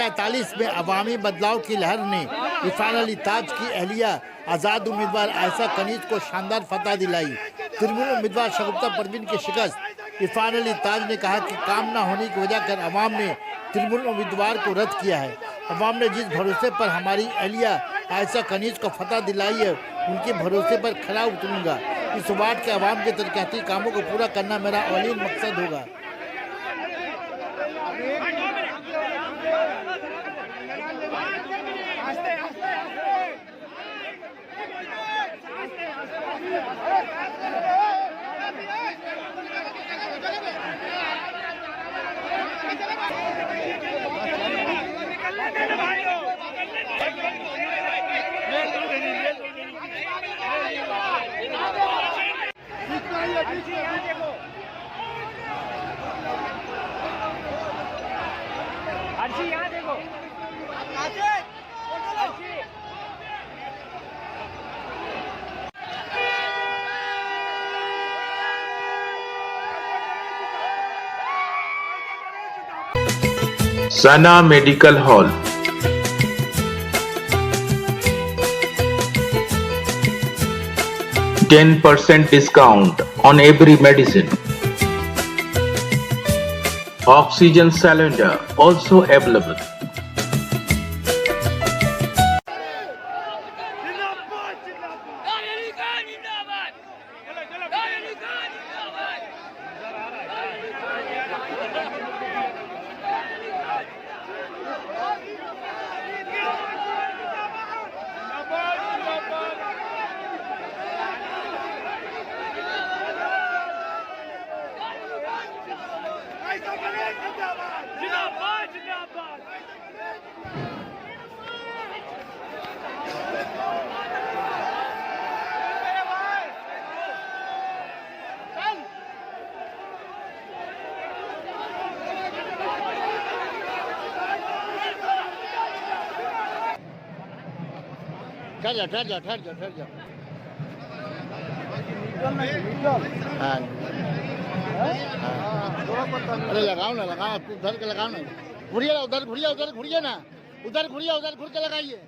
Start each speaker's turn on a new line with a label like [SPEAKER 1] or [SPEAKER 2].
[SPEAKER 1] 1948 में अवामी बदलाव की लहर ने इरफान अली ताज की अहलिया आज़ाद उम्मीदवार आयशा कनीज को शानदार फतह दिलाई। तृणमूल उम्मीदवार शगुफ्ता परवीन की शिकस्त। इरफान अली ताज ने कहा कि काम न होने की वजह कर अवाम ने तृणमूल उम्मीदवार को रद्द किया है। अवाम ने जिस भरोसे पर हमारी अहलिया आयशा कनीज को फतह दिलाई है, उनके भरोसे पर खरा उतरूंगा। इस वार्ड के अवाम के तरक्याती कामों को पूरा करना मेरा औलीन मकसद होगा।
[SPEAKER 2] यहाँ देखो
[SPEAKER 3] Sana Medical Hall. %10 discount on every medicine. Oxygen cylinder also available.
[SPEAKER 1] ठहर जा। हाँ अरे लगाओ ना, तू उधर के लगाओ ना, घुरिए ना, उधर घुरिए ना, उधर घुरिए, उधर घुर के लगाइए।